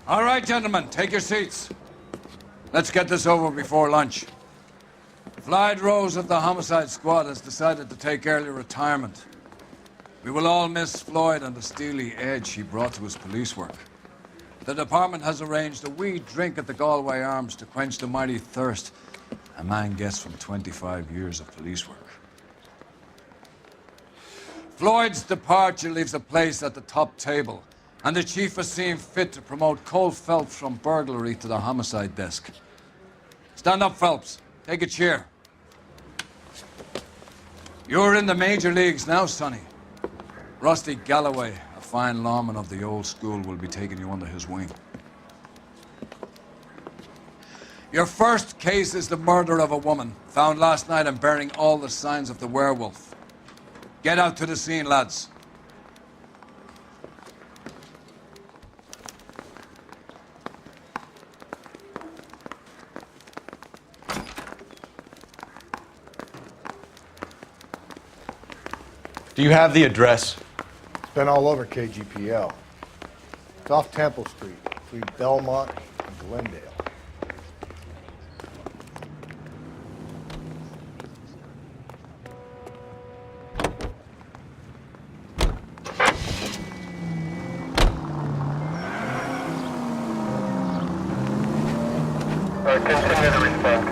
All right, gentlemen, take your seats. Let's get this over before lunch. Floyd Rose of the Homicide Squad has decided to take early retirement. We will all miss Floyd and the steely edge he brought to his police work. The department has arranged a wee drink at the Galway Arms to quench the mighty thirst a man gets from 25 years of police work. Floyd's departure leaves a place at the top table, and the chief has seen fit to promote Cole Phelps from burglary to the homicide desk. Stand up, Phelps. Take a chair. You're in the major leagues now, Sonny. Rusty Galloway, a fine lawman of the old school, will be taking you under his wing. Your first case is the murder of a woman, found last night and bearing all the signs of the werewolf. Get out to the scene, lads. Do you have the address? It's been all over KGPL. It's off Temple Street, between Belmont and Glendale. Continue to respond.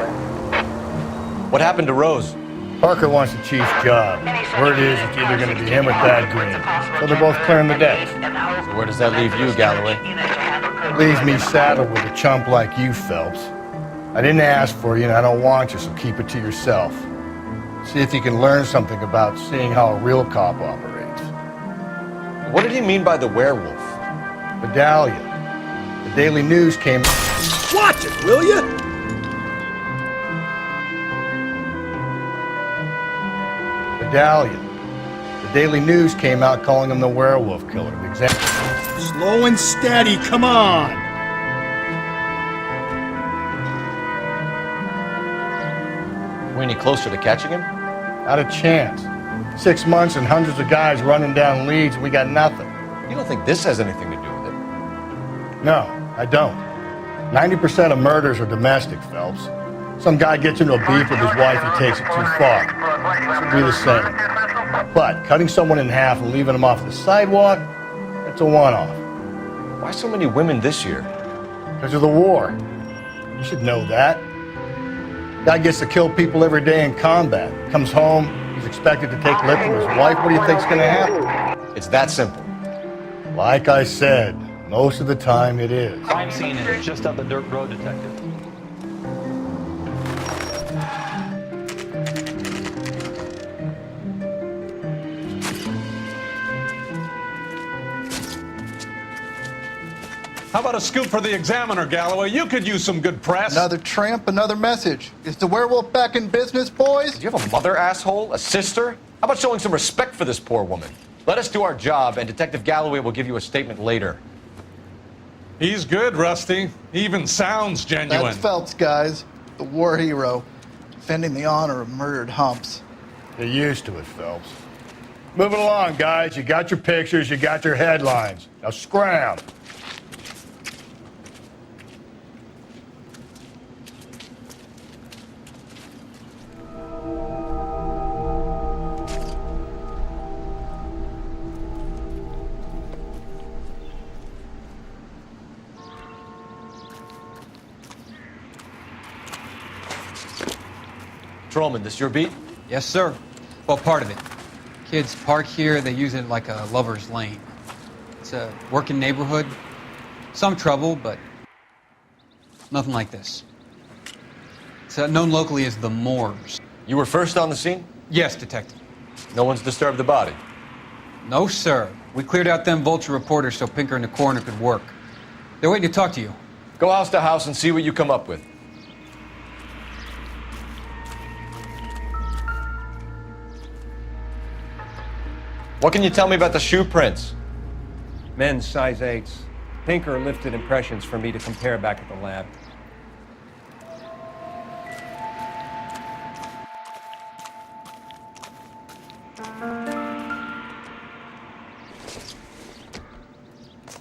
What happened to Rose? Parker wants the chief's job. Word is it's either going to be him or Thad Green. So they're both clearing the decks. So where does that leave you, Galloway? It leaves me saddled with a chump like you, Phelps. I didn't ask for you and I don't want you, so keep it to yourself. See if you can learn something about seeing how a real cop operates. What did he mean by the werewolf? Medallion. The Daily News came... Watch it, will you? Medallion. The Daily News came out calling him the werewolf killer. Slow and steady, come on! We any closer to catching him? Not a chance. 6 months and hundreds of guys running down leads and we got nothing. You don't think this has anything to do with it? No, I don't. 90% of murders are domestic, Phelps. Some guy gets into a beef with his wife, he takes it too far. This would be the same. But cutting someone in half and leaving them off the sidewalk, it's a one-off. Why so many women this year? Because of the war. You should know that. Guy gets to kill people every day in combat. Comes home, he's expected to take lip from his wife. What do you think's gonna happen? It's that simple. Like I said, most of the time it is. Crime scene is just up the dirt road, Detective. How about a scoop for the Examiner, Galloway? You could use some good press. Another tramp, another message. Is the werewolf back in business, boys? Do you have a mother, asshole? A sister? How about showing some respect for this poor woman? Let us do our job, and Detective Galloway will give you a statement later. He's good, Rusty. He even sounds genuine. That's Phelps, guys. The war hero. Defending the honor of murdered humps. Get used to it, Phelps. Moving along, guys. You got your pictures, you got your headlines. Now scram. Patrolman, this your beat? Yes, sir. Well, part of it. Kids park here, they use it like a lover's lane. It's a working neighborhood. Some trouble, but nothing like this. It's known locally as the Moors. You were first on the scene? Yes, Detective. No one's disturbed the body? No, sir. We cleared out them vulture reporters so Pinker and the coroner could work. They're waiting to talk to you. Go house to house and see what you come up with. What can you tell me about the shoe prints? Men's size 8s. Pinker lifted impressions for me to compare back at the lab.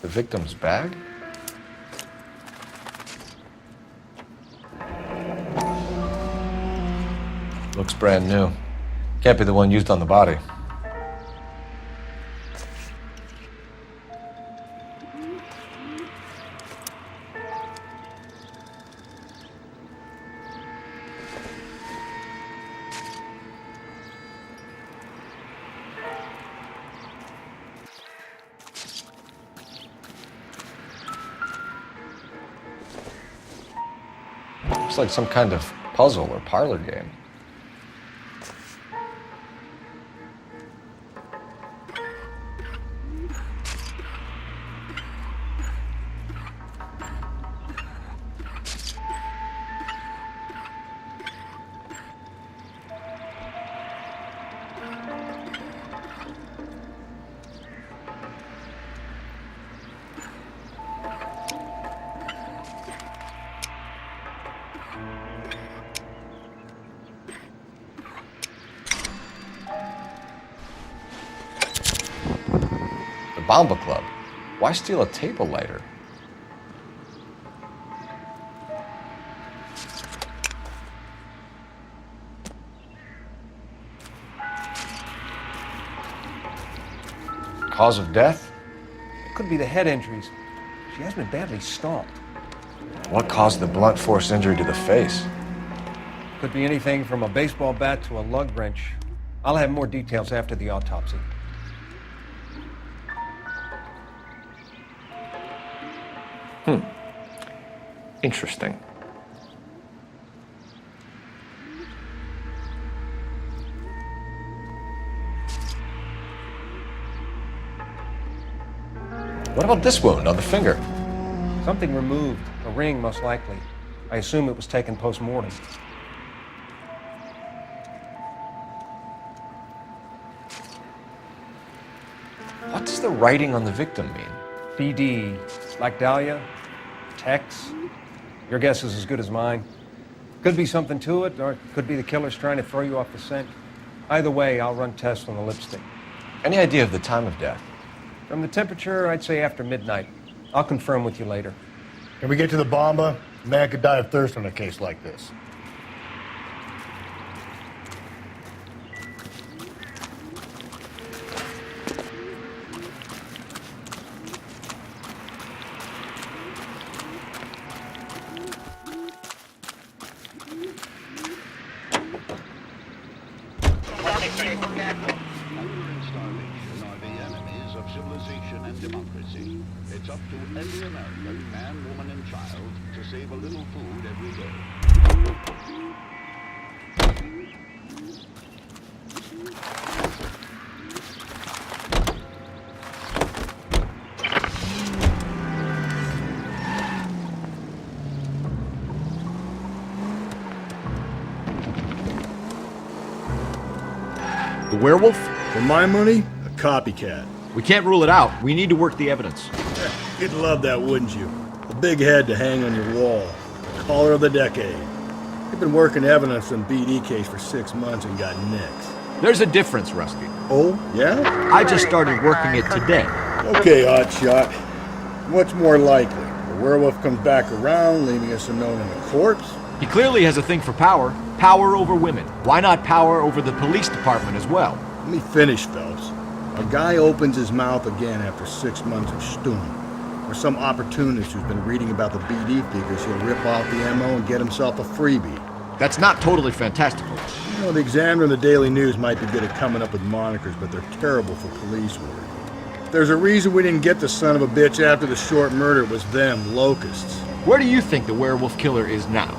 The victim's bag? Looks brand new. Can't be the one used on the body. Looks like some kind of puzzle or parlor game. Bomba Club. Why steal a table lighter? Cause of death? Could be the head injuries. She has been badly stalked. What caused the blunt force injury to the face? Could be anything from a baseball bat to a lug wrench. I'll have more details after the autopsy. Interesting. What about this wound on the finger? Something removed. A ring, most likely. I assume it was taken post-mortem. What does the writing on the victim mean? BD. Like Dahlia? Tex? Your guess is as good as mine. Could be something to it, or it could be the killer's trying to throw you off the scent. Either way, I'll run tests on the lipstick. Any idea of the time of death? From the temperature, I'd say after midnight. I'll confirm with you later. Can we get to the bomba? A man could die of thirst on a case like this. Civilization and democracy. It's up to every American, man, woman, and child to save a little food every day. The werewolf? For my money, a copycat. We can't rule it out. We need to work the evidence. You'd love that, wouldn't you? A big head to hang on your wall. The caller of the decade. You've been working evidence on BD case for 6 months and got nicks. There's a difference, Rusty. Oh, yeah? I just started working it today. Okay, Oddshot. What's more likely? The werewolf comes back around, leaving us unknown in the corpse? He clearly has a thing for power. Power over women. Why not power over the police department as well? Let me finish, Phelps. A guy opens his mouth again after 6 months of stewing. Or some opportunist who's been reading about the BD figures, he'll rip off the ammo and get himself a freebie. That's not totally fantastical. You know, the Examiner and the Daily News might be good at coming up with monikers, but they're terrible for police work. There's a reason we didn't get the son of a bitch after the short murder. It was them, locusts. Where do you think the werewolf killer is now?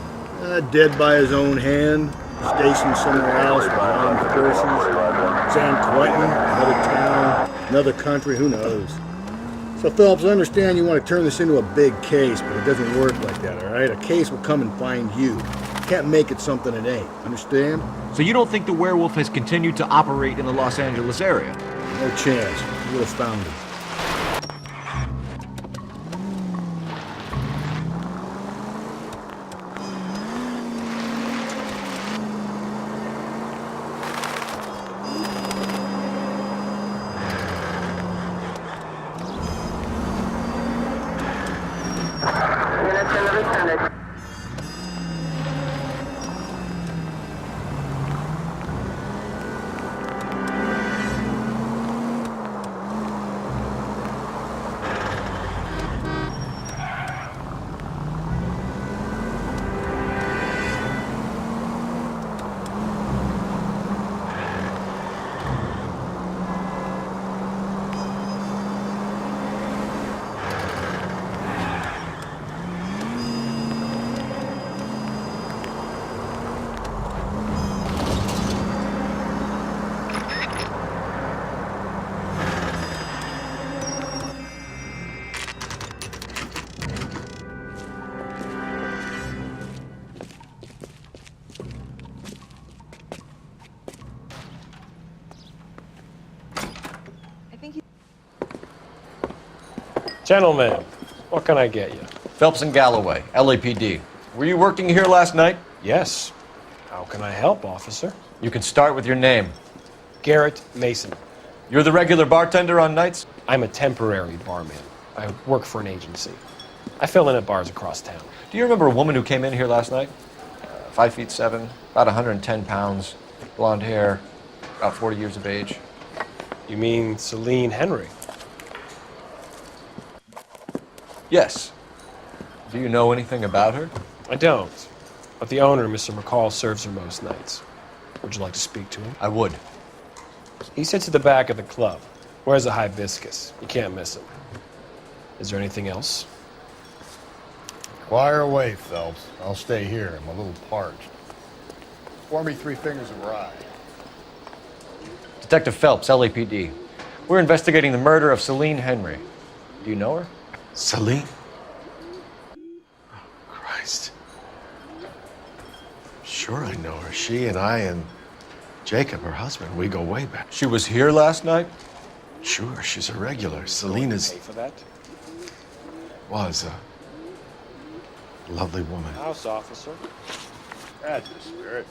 Dead by his own hand, stationed somewhere else with armed forces. San Quentin, another town, another country, who knows? So, Phelps, I understand you want to turn this into a big case, but it doesn't work like that, all right? A case will come and find you. You can't make it something it ain't, understand? So you don't think the werewolf has continued to operate in the Los Angeles area? No chance. You would have found him. Gentlemen, what can I get you? Phelps and Galloway, LAPD. Were you working here last night? Yes. How can I help, officer? You can start with your name. Garrett Mason. You're the regular bartender on nights? I'm a temporary barman. I work for an agency. I fill in at bars across town. Do you remember a woman who came in here last night? 5'7", about 110 pounds, blonde hair, about 40 years of age. You mean Celine Henry? Yes. Do you know anything about her? I don't. But the owner, Mr. McCall, serves her most nights. Would you like to speak to him? I would. He sits at the back of the club. Wears a hibiscus. You can't miss him. Is there anything else? Fire away, Phelps. I'll stay here. I'm a little parched. Pour me 3 fingers of rye. Detective Phelps, LAPD. We're investigating the murder of Celine Henry. Do you know her? Celine? Oh, Christ. Sure I know her. She and I and Jacob, her husband, we go way back. She was here last night? Sure, she's a regular. Celine is... Pay for that? Was a lovely woman. House officer. That's the spirit.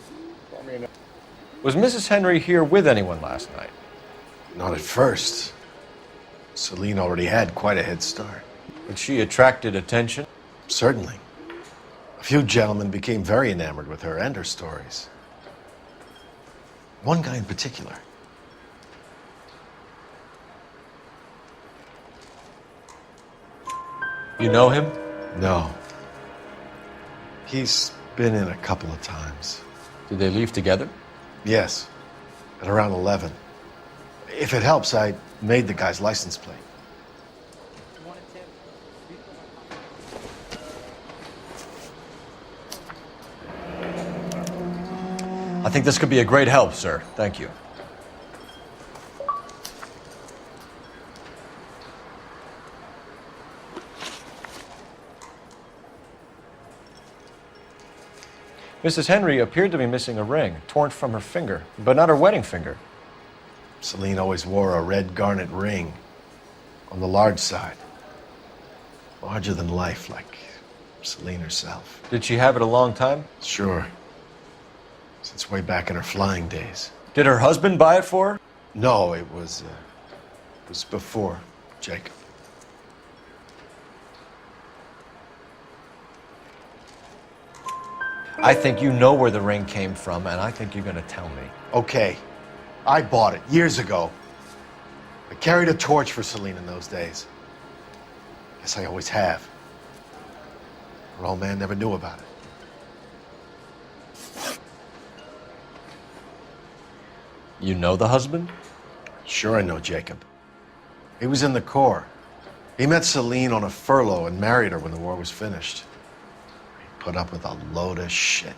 Pour me Was Mrs. Henry here with anyone last night? Not at first. Celine already had quite a head start. But she attracted attention? Certainly. A few gentlemen became very enamored with her and her stories. One guy in particular. You know him? No. He's been in a couple of times. Did they leave together? Yes, at around 11. If it helps, I made the guy's license plate. I think this could be a great help, sir. Thank you. Mrs. Henry appeared to be missing a ring, torn from her finger, but not her wedding finger. Celine always wore a red garnet ring on the large side. Larger than life, like Celine herself. Did she have it a long time? Sure. Since way back in her flying days. Did her husband buy it for her? No, it was before Jacob. I think you know where the ring came from, and I think you're going to tell me. Okay. I bought it years ago. I carried a torch for Celine in those days. Guess I always have. Her old man never knew about it. You know the husband? Sure I know Jacob. He was in the Corps. He met Celine on a furlough and married her when the war was finished. He put up with a load of shit.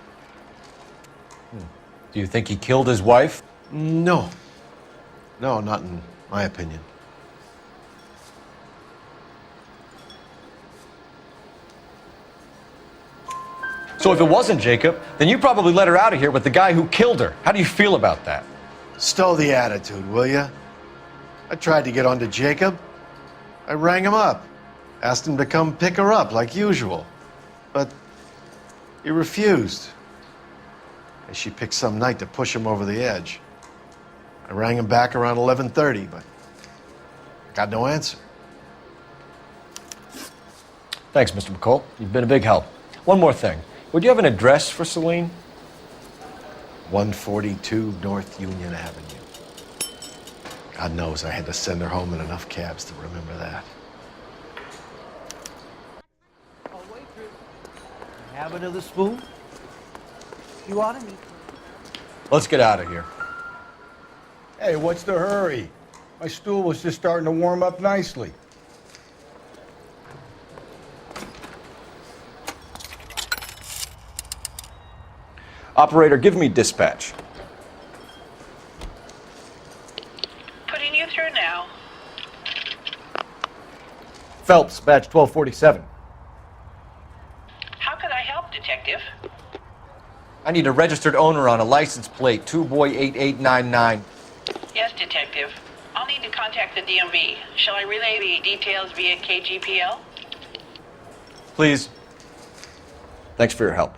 Do you think he killed his wife? No. No, not in my opinion. So if it wasn't Jacob, then you probably let her out of here with the guy who killed her. How do you feel about that? Stow the attitude, will ya? I tried to get onto Jacob. I rang him up. Asked him to come pick her up like usual. But he refused. And she picked some night to push him over the edge. I rang him back around 11:30, but got no answer. Thanks, Mr. McCall. You've been a big help. One more thing. Would you have an address for Celine? 142 North Union Avenue. God knows I had to send her home in enough cabs to remember that. Have another spoon? You want any? Let's get out of here. Hey, what's the hurry? My stool was just starting to warm up nicely. Operator, give me dispatch. Putting you through now. Phelps, badge 1247. How could I help, Detective? I need a registered owner on a license plate, 2boy8899. Yes, Detective. I'll need to contact contact the DMV. Shall I relay the details via KGPL? Please. Thanks for your help.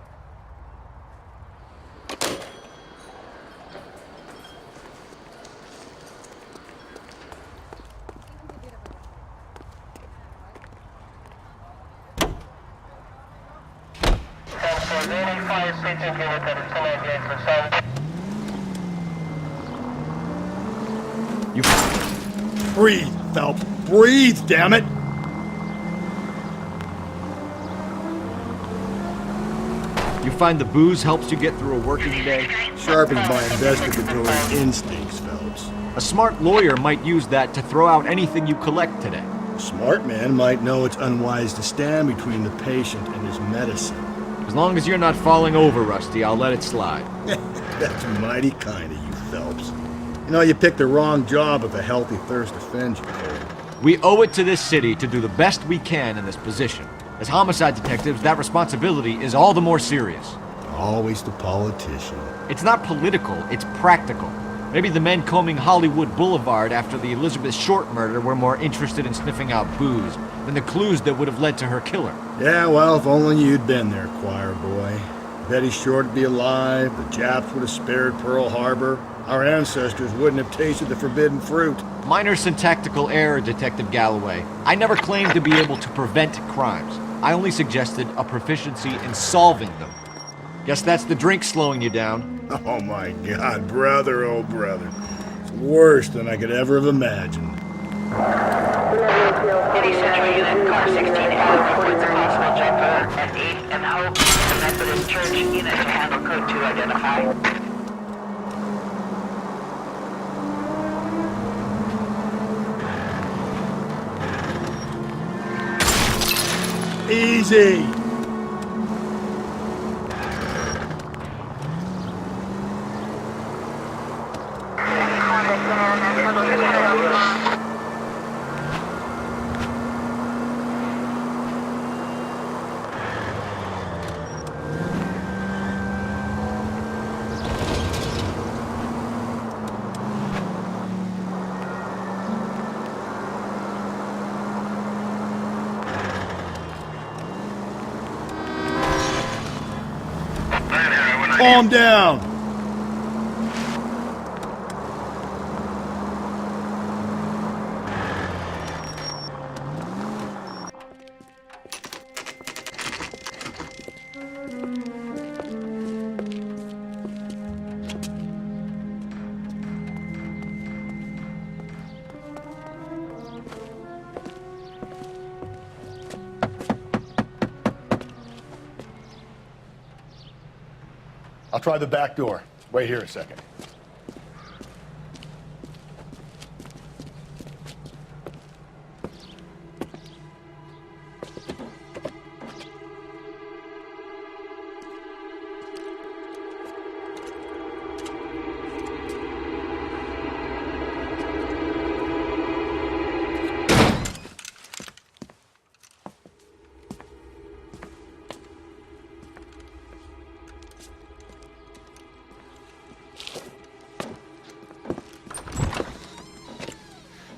You breathe, Phelps. Breathe, damn it! You find the booze helps you get through a working day? Sharpens my investigatory instincts, Phelps. A smart lawyer might use that to throw out anything you collect today. A smart man might know it's unwise to stand between the patient and his medicine. As long as you're not falling over, Rusty, I'll let it slide. That's mighty kind of you, Phelps. You know, you picked the wrong job if a healthy thirst offends you. We owe it to this city to do the best we can in this position. As homicide detectives, that responsibility is all the more serious. Always the politician. It's not political, it's practical. Maybe the men combing Hollywood Boulevard after the Elizabeth Short murder were more interested in sniffing out booze than the clues that would have led to her killer. Yeah, well, if only you'd been there, choir boy. Betty Short would be alive, the Japs would have spared Pearl Harbor, our ancestors wouldn't have tasted the forbidden fruit. Minor syntactical error, Detective Galloway. I never claimed to be able to prevent crimes. I only suggested a proficiency in solving them. Guess that's the drink slowing you down. Oh my God, brother, oh brother. It's worse than I could ever have imagined. City Central Unit, car 16A, reports a possible jumper at 8 and Hope, the Methodist Church unit to handle code 2 identify. Easy! Calm down! I'll try the back door. Wait here a second.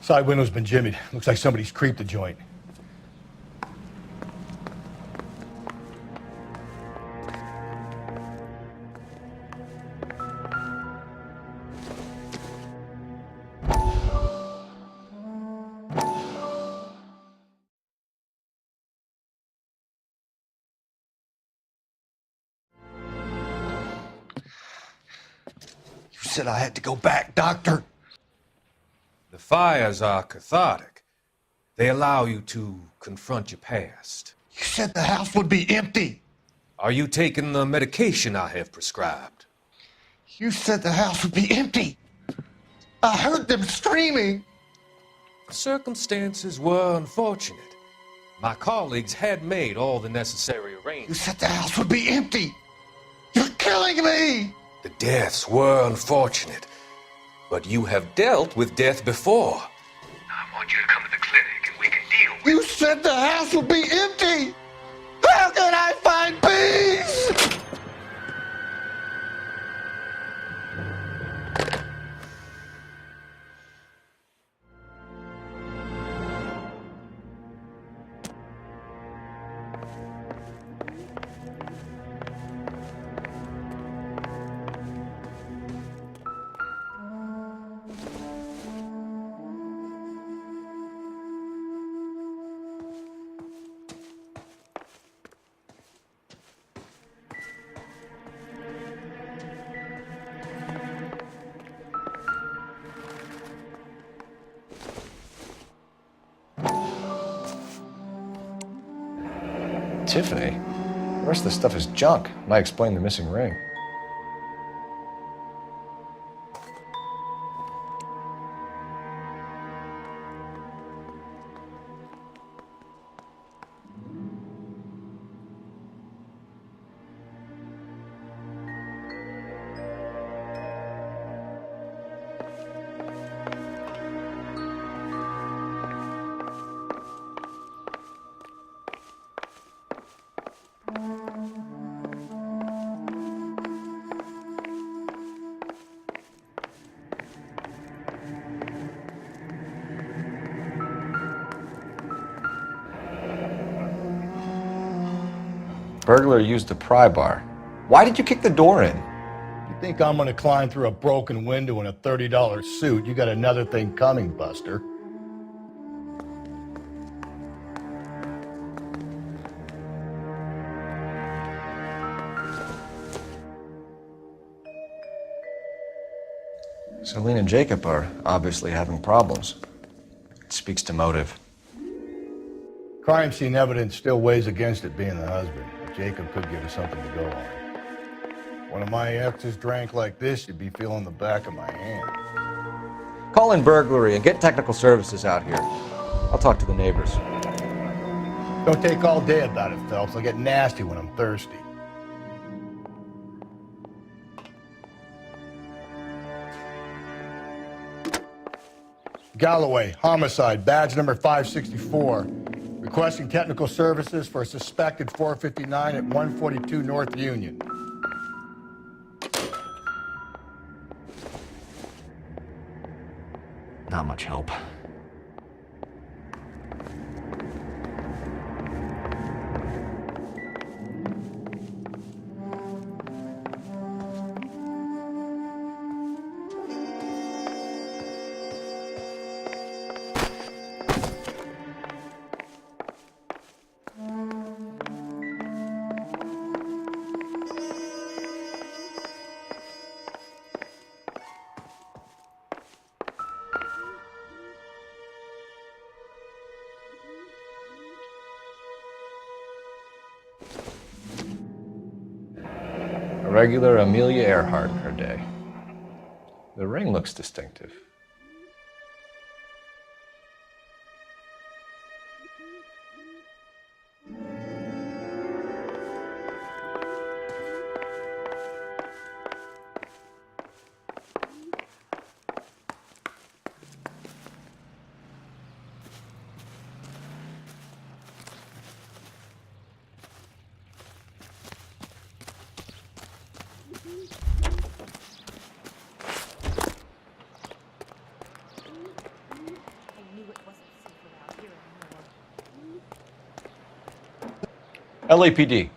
Side window's been jimmied. Looks like somebody's creeped the joint. You said I had to go back, Doctor. The fires are cathartic. They allow you to confront your past. You said the house would be empty. Are you taking the medication I have prescribed? You said the house would be empty. I heard them screaming. The circumstances were unfortunate. My colleagues had made all the necessary arrangements. You said the house would be empty. You're killing me. The deaths were unfortunate. But you have dealt with death before. I want you to come to the clinic and we can deal with it. You said the house would be empty! How can I find peace? Tiffany? The rest of the stuff is junk. Might explain the missing ring. Burglar used a pry bar. Why did you kick the door in? You think I'm gonna climb through a broken window in a $30 suit? You got another thing coming, Buster. Celine and Jacob are obviously having problems. It speaks to motive. Crime scene evidence still weighs against it being the husband. Jacob could give us something to go on. One of my exes drank like this, you'd be feeling the back of my hand. Call in burglary and get technical services out here. I'll talk to the neighbors. Don't take all day about it, Phelps. I'll get nasty when I'm thirsty. Galloway, homicide, badge number 564. Requesting technical services for a suspected 459 at 142 North Union. Not much help. A regular Amelia Earhart in her day. The ring looks distinctive. LAPD.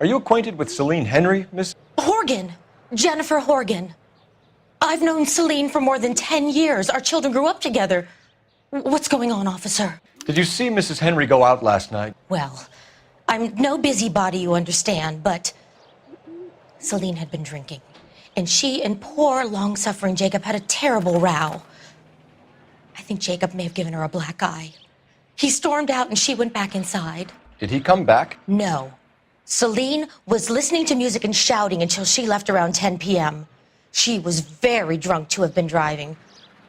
Are you acquainted with Celine Henry, Miss? Horgan. Jennifer Horgan. I've known Celine for more than 10 years. Our children grew up together. What's going on, officer? Did you see Mrs. Henry go out last night? Well, I'm no busybody, you understand, but Celine had been drinking. And she and poor, long-suffering Jacob had a terrible row. I think Jacob may have given her a black eye. He stormed out and she went back inside. Did he come back? No. Celine was listening to music and shouting until she left around 10 p.m. She was very drunk to have been driving.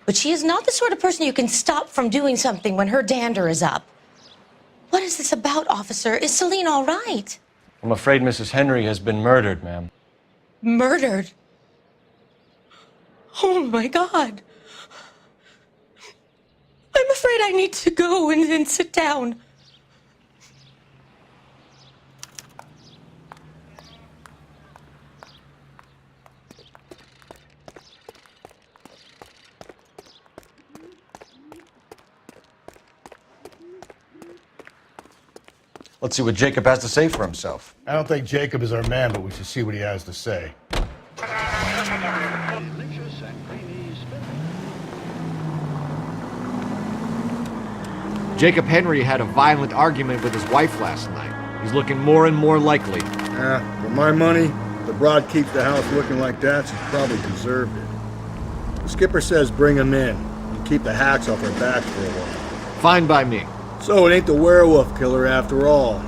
But she is not the sort of person you can stop from doing something when her dander is up. What is this about, officer? Is Celine all right? I'm afraid Mrs. Henry has been murdered, ma'am. Murdered? Oh, my God. I'm afraid I need to go and sit down. Let's see what Jacob has to say for himself. I don't think Jacob is our man, but we should see what he has to say. Jacob Henry had a violent argument with his wife last night. He's looking more and more likely. For my money, if the broad keeps the house looking like that, she's probably deserved it. The skipper says bring him in and keep the hacks off her back for a while. Fine by me. So it ain't the werewolf killer after all.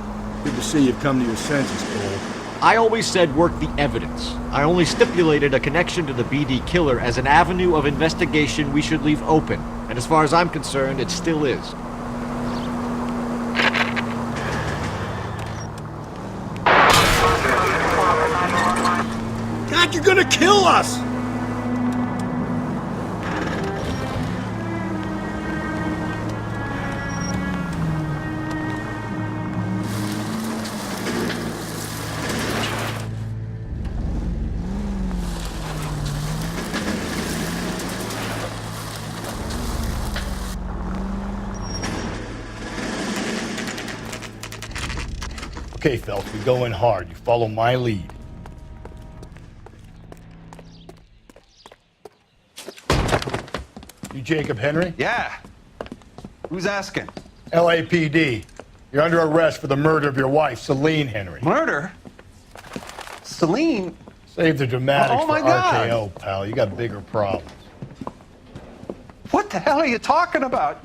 Good to see you've come to your senses, Cole. I always said work the evidence. I only stipulated a connection to the BD killer as an avenue of investigation we should leave open. And as far as I'm concerned, it still is. God, you're gonna kill us! Okay, Phelps, we go in hard. You follow my lead. You Jacob Henry? Yeah. Who's asking? LAPD. You're under arrest for the murder of your wife, Celine Henry. Murder? Celine? Save the dramatics Oh, my for God. RKO, pal. You got bigger problems. What the hell are you talking about?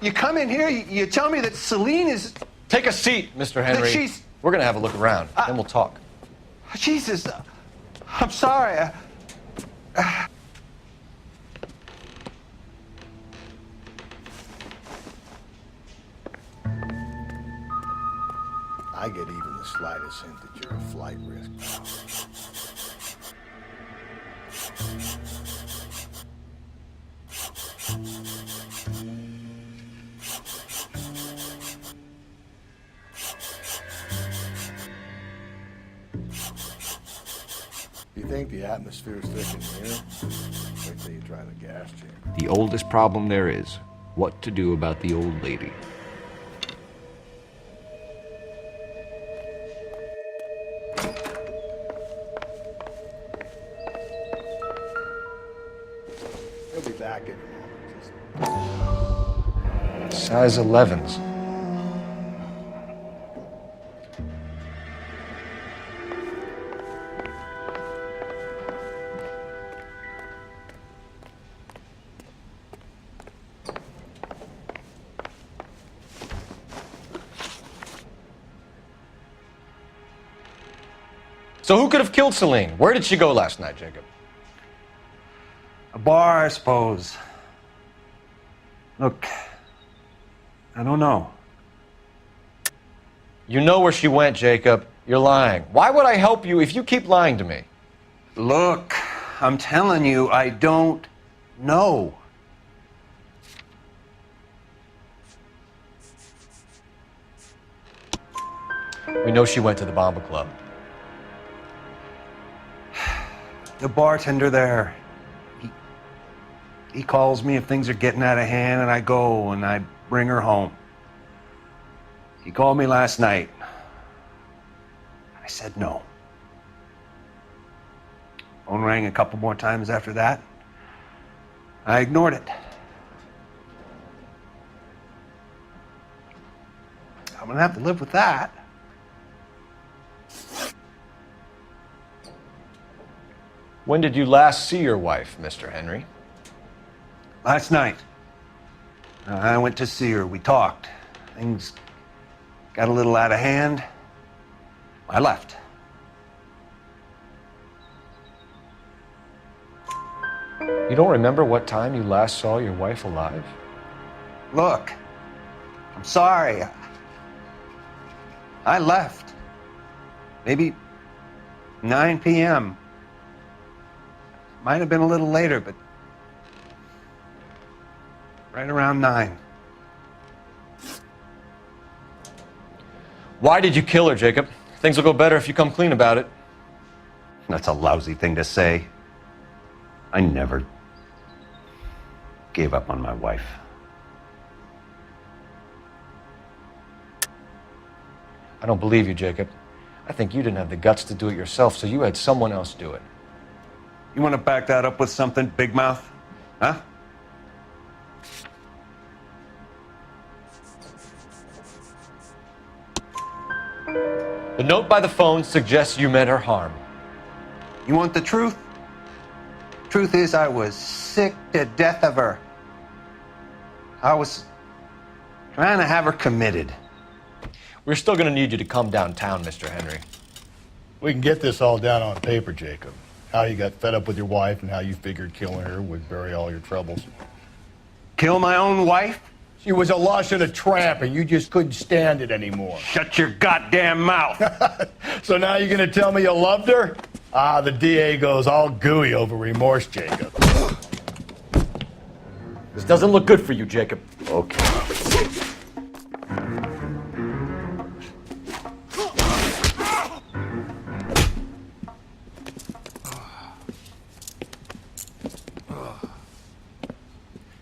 You come in here, you tell me that Celine is... Take a seat, Mr. Henry. she's- We're gonna have a look around, then we'll talk. Jesus, I'm sorry. I get even the slightest hint that you're a flight risk, pal. Do you think the atmosphere's thick in here? Wait till you try the gas chamber. The oldest problem there is, what to do about the old lady. He'll be back in a moment. Size 11s. So who could have killed Celine? Where did she go last night, Jacob? A bar, I suppose. Look, I don't know. You know where she went, Jacob. You're lying. Why would I help you if you keep lying to me? Look, I'm telling you, I don't know. We know she went to the Bomba Club. The bartender there, he calls me if things are getting out of hand, and I go and I bring her home. He called me last night. I said no. Phone rang a couple more times after that. I ignored it. I'm gonna have to live with that. When did you last see your wife, Mr. Henry? Last night. I went to see her. We talked. Things got a little out of hand. I left. You don't remember what time you last saw your wife alive? Look, I'm sorry. I left. Maybe 9 p.m. Might have been a little later, but right around 9. Why did you kill her, Jacob? Things will go better if you come clean about it. That's a lousy thing to say. I never gave up on my wife. I don't believe you, Jacob. I think you didn't have the guts to do it yourself, so you had someone else do it. You want to back that up with something, big mouth? Huh? The note by the phone suggests you meant her harm. You want the truth? Truth is, I was sick to death of her. I was trying to have her committed. We're still gonna need you to come downtown, Mr. Henry. We can get this all down on paper, Jacob. How you got fed up with your wife and how you figured killing her would bury all your troubles. Kill my own wife? She was a lush and a tramp, and you just couldn't stand it anymore. Shut your goddamn mouth. So now you're gonna tell me you loved her? Ah, the DA goes all gooey over remorse, Jacob. This doesn't look good for you, Jacob. Okay.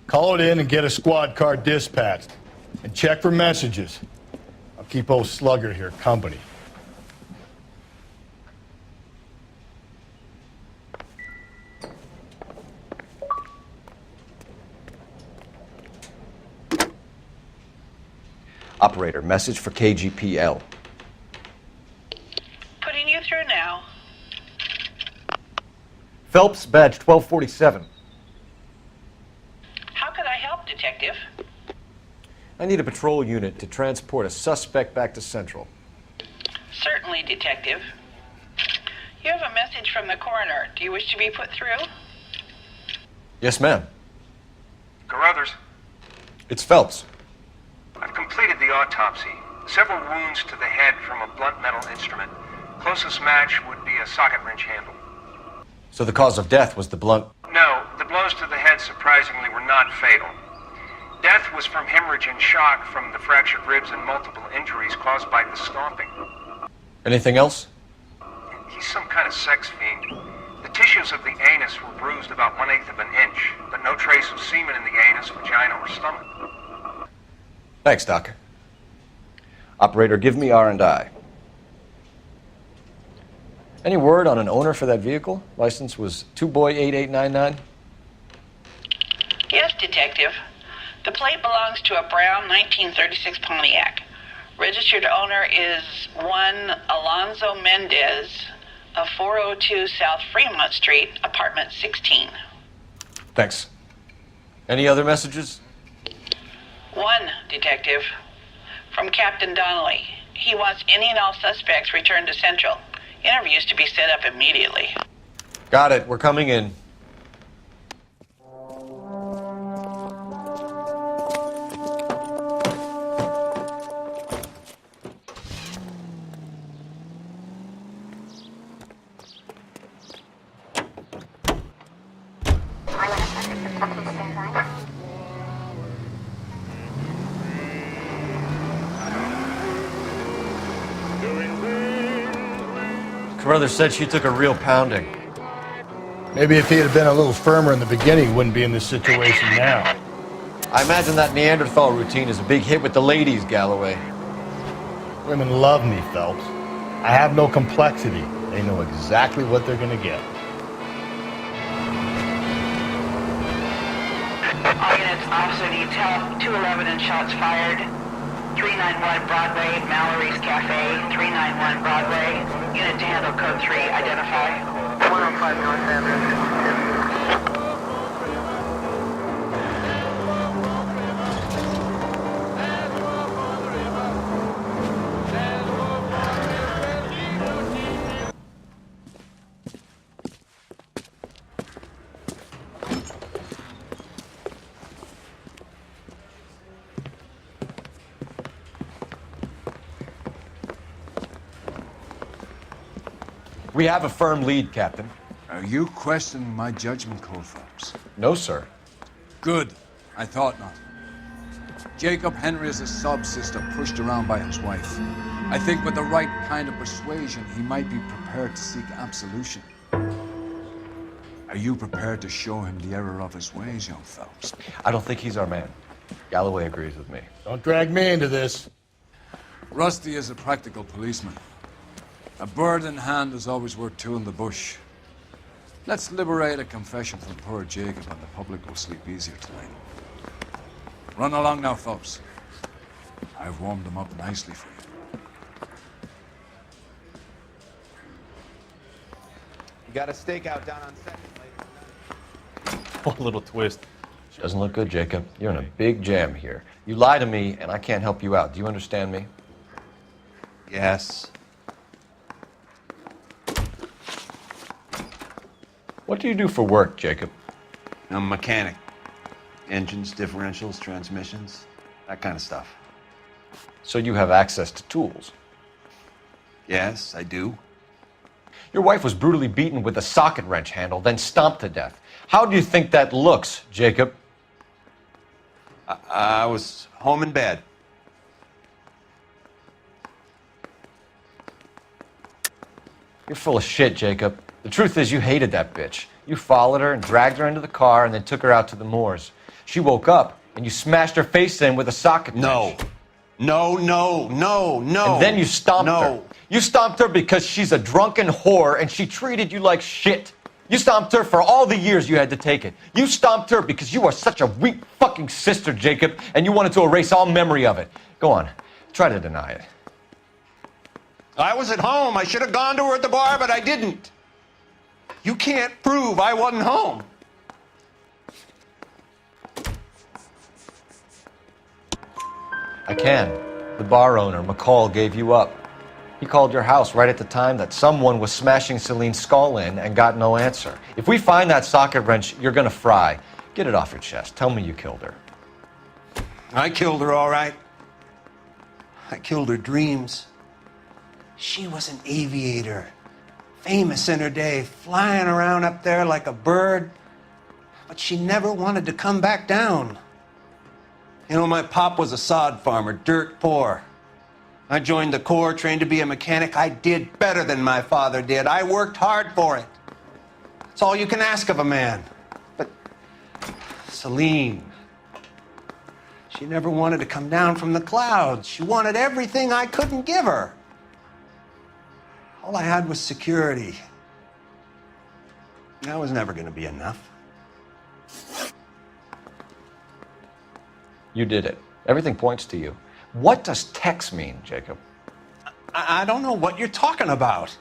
Call it in and get a squad car dispatched. And check for messages. I'll keep old Slugger here company. Operator, message for KGPL. Putting you through now. Phelps, badge 1247. How could I help, Detective? I need a patrol unit to transport a suspect back to Central. Certainly, Detective. You have a message from the coroner. Do you wish to be put through? Yes, ma'am. Carruthers, It's Phelps. I've completed the autopsy. Several wounds to the head from a blunt metal instrument. Closest match would be a socket wrench handle. So the cause of death was the blunt. No, the blows to the head surprisingly were not fatal. Death was from hemorrhage and shock from the fractured ribs and multiple injuries caused by the stomping. Anything else? He's some kind of sex fiend. The tissues of the anus were bruised about 1/8 of an inch, but no trace of semen in the anus, vagina, or stomach. Thanks, Doc. Operator, give me R&I. Any word on an owner for that vehicle? License was 2boy8899. Yes, Detective. The plate belongs to a brown 1936 Pontiac. Registered owner is one Alonzo Mendez of 402 South Fremont Street, apartment 16. Thanks. Any other messages? One, Detective. From Captain Donnelly. He wants any and all suspects returned to Central. Interviews to be set up immediately. Got it. We're coming in. Carruthers said she took a real pounding. Maybe if he had been a little firmer in the beginning, he wouldn't be in this situation now. I imagine that Neanderthal routine is a big hit with the ladies, Galloway. Women love me, Phelps. I have no complexity. They know exactly what they're gonna get. All units, officer detail, 211 and shots fired. 391 Broadway, Mallory's Cafe, 391 Broadway. Unit to handle code 3, identify. 105 North Avenue. We have a firm lead, Captain. Are you questioning my judgment call, Phelps? No, sir. Good. I thought not. Jacob Henry is a sub-sister pushed around by his wife. I think with the right kind of persuasion, he might be prepared to seek absolution. Are you prepared to show him the error of his ways, young Phelps? I don't think he's our man. Galloway agrees with me. Don't drag me into this. Rusty is a practical policeman. A bird in hand is always worth two in the bush. Let's liberate a confession from poor Jacob and the public will sleep easier tonight. Run along now, Phelps. I've warmed them up nicely for you. You got a stakeout down on Second, ladies. One little twist. Doesn't look good, Jacob. You're in a big jam here. You lie to me, and I can't help you out. Do you understand me? Yes. What do you do for work, Jacob? I'm a mechanic. Engines, differentials, transmissions, that kind of stuff. So you have access to tools? Yes, I do. Your wife was brutally beaten with a socket wrench handle, then stomped to death. How do you think that looks, Jacob? I was home in bed. You're full of shit, Jacob. The truth is you hated that bitch. You followed her and dragged her into the car and then took her out to the moors. She woke up and you smashed her face in with a socket wrench. No. And then you stomped her. You stomped her because she's a drunken whore and she treated you like shit. You stomped her for all the years you had to take it. You stomped her because you are such a weak fucking sister, Jacob, and you wanted to erase all memory of it. Go on. Try to deny it. I was at home. I should have gone to her at the bar, but I didn't. You can't prove I wasn't home. I can. The bar owner, McCall, gave you up. He called your house right at the time that someone was smashing Celine's skull in and got no answer. If we find that socket wrench, you're gonna fry. Get it off your chest. Tell me you killed her. I killed her, all right. I killed her dreams. She was an aviator, famous in her day, flying around up there like a bird, but she never wanted to come back down. You know, my pop was a sod farmer, dirt poor. I joined the Corps, trained to be a mechanic. I did better than my father did. I worked hard for it. That's all you can ask of a man. But Celine, she never wanted to come down from the clouds. She wanted everything I couldn't give her. All I had was security. That was never going to be enough. You did it. Everything points to you. What does Tex mean, Jacob? I don't know what you're talking about.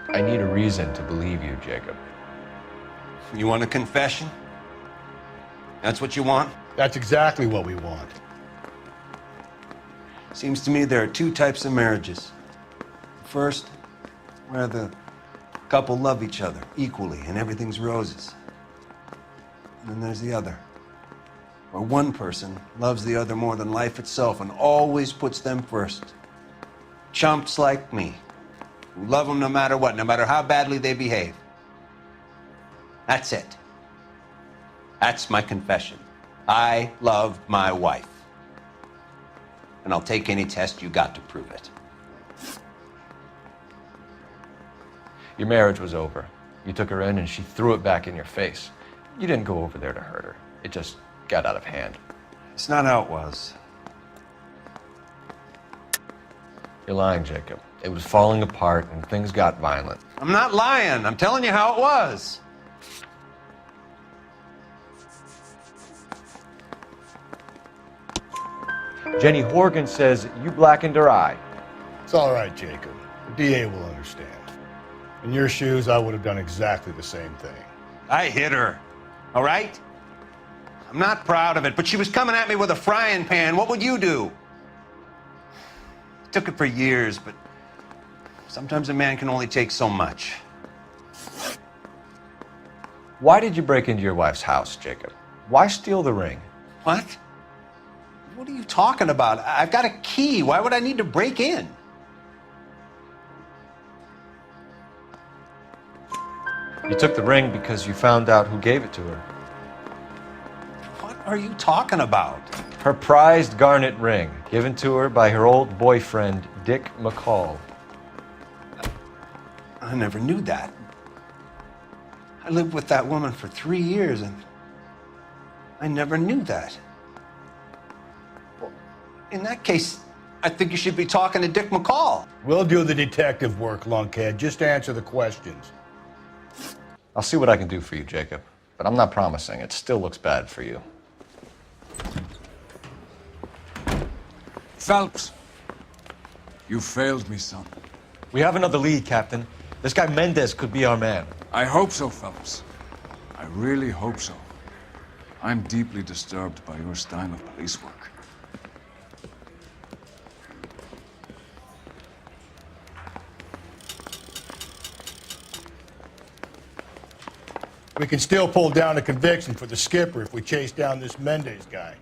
I need a reason to believe you, Jacob. You want a confession? That's what you want? That's exactly what we want. Seems to me there are two types of marriages. First, where the couple love each other equally and everything's roses. And then there's the other, where one person loves the other more than life itself and always puts them first. Chumps like me, who love them no matter what, no matter how badly they behave. That's it. That's my confession. I love my wife. And I'll take any test you got to prove it. Your marriage was over. You took her in and she threw it back in your face. You didn't go over there to hurt her. It just got out of hand. It's not how it was. You're lying, Jacob. It was falling apart and things got violent. I'm not lying. I'm telling you how it was. Jenny Horgan says you blackened her eye. It's all right, Jacob. The DA will understand. In your shoes, I would have done exactly the same thing. I hit her, all right? I'm not proud of it, but she was coming at me with a frying pan. What would you do? It took it for years, but sometimes a man can only take so much. Why did you break into your wife's house, Jacob? Why steal the ring? What? What are you talking about? I've got a key. Why would I need to break in? You took the ring because you found out who gave it to her. What are you talking about? Her prized garnet ring, given to her by her old boyfriend, Dick McCall. I never knew that. I lived with that woman for 3 years, and I never knew that. Well, in that case, I think you should be talking to Dick McCall. We'll do the detective work, lunkhead. Just answer the questions. I'll see what I can do for you, Jacob. But I'm not promising. It still looks bad for you. Phelps, you failed me, son. We have another lead, Captain. This guy Mendez could be our man. I hope so, Phelps. I really hope so. I'm deeply disturbed by your style of police work. We can still pull down a conviction for the skipper if we chase down this Mendez guy.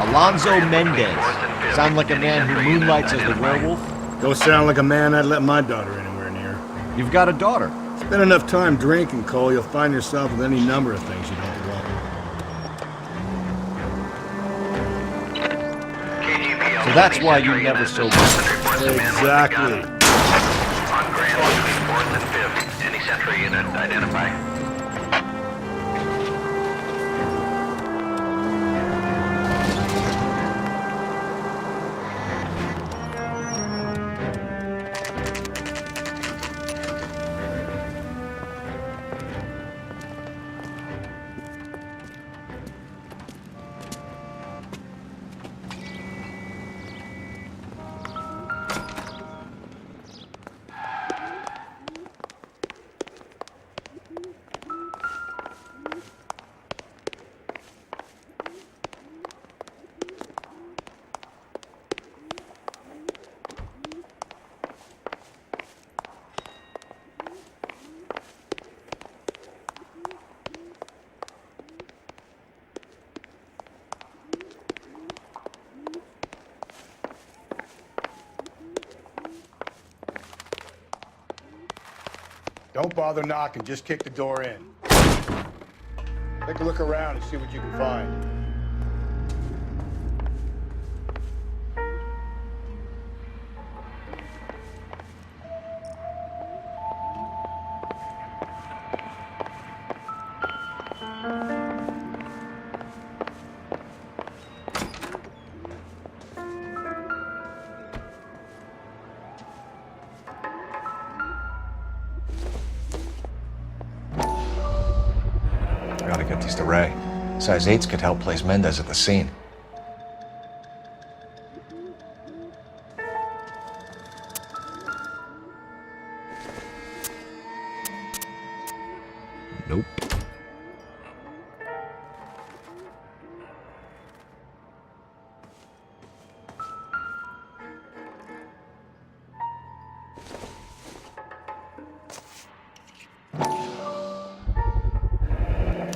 Alonzo Mendez. Sound like a man who moonlights as the werewolf? Don't sound like a man I'd let my daughter anywhere near. You've got a daughter. Spend enough time drinking, Cole, you'll find yourself with any number of things you don't want. So that's why you never sober. Exactly. On Grand between 4th and 5th. Any Central unit identify. Don't bother knocking, just kick the door in. Take a look around and see what you can find. Gotta get these to Ray. Size 8s could help place Mendez at the scene. Nope.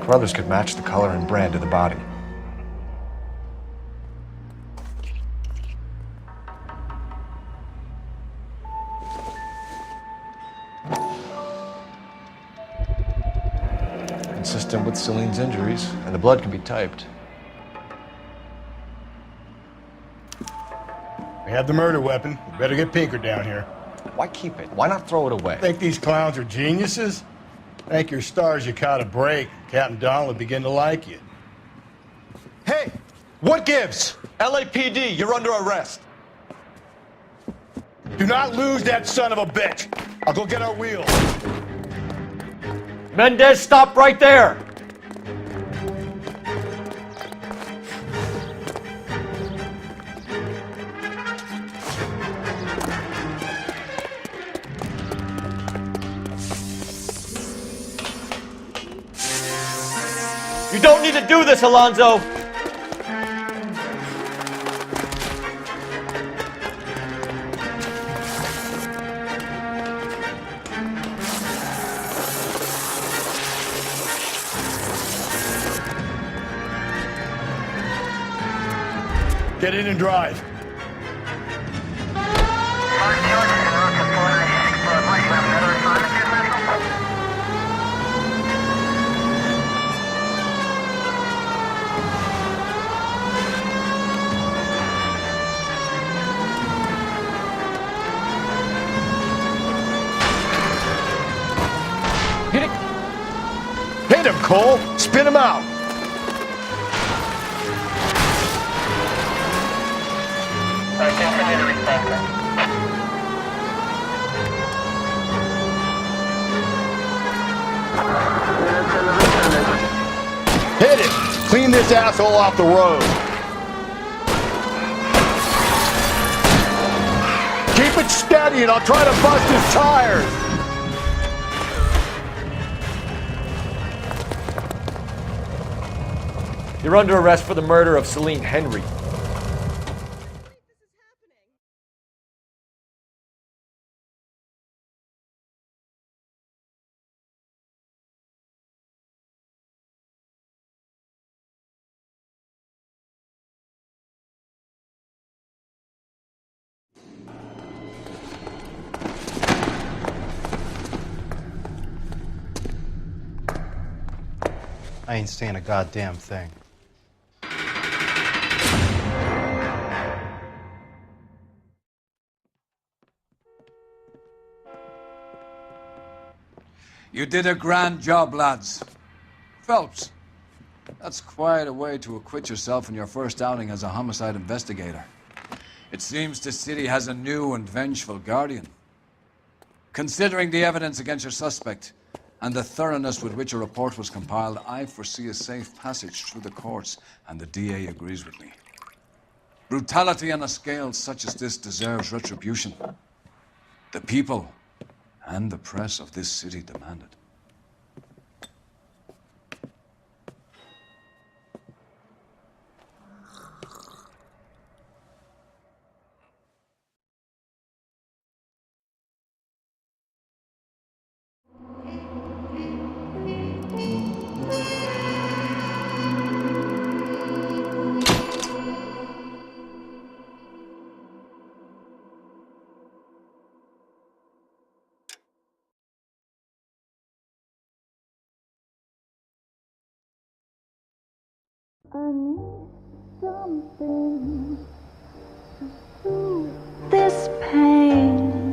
Brothers could match the color and brand of the body. Consistent with Celine's injuries, and the blood can be typed. We have the murder weapon. We better get Pinker down here. Why keep it? Why not throw it away? Think these clowns are geniuses? Thank your stars you caught a break. Captain Donald will begin to like you. Hey, what gives? LAPD, you're under arrest. Do not lose that son of a bitch. I'll go get our wheels. Mendez, stop right there. You don't need to do this, Alonzo. Get in and drive. Hit him, Cole. Spin him out. Continue to respond. Hit it. Clean this asshole off the road. Keep it steady and I'll try to bust his tires. You're under arrest for the murder of Celine Henry. I ain't saying a goddamn thing. You did a grand job, lads. Phelps, that's quite a way to acquit yourself in your first outing as a homicide investigator. It seems the city has a new and vengeful guardian. Considering the evidence against your suspect and the thoroughness with which a report was compiled, I foresee a safe passage through the courts, and the DA agrees with me. Brutality on a scale such as this deserves retribution. The people and the press of this city demand it. I need something to soothe this pain,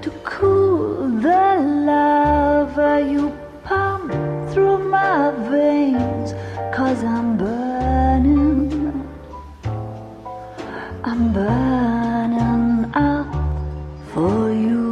to cool the lava you pump through my veins, 'cause I'm burning out for you.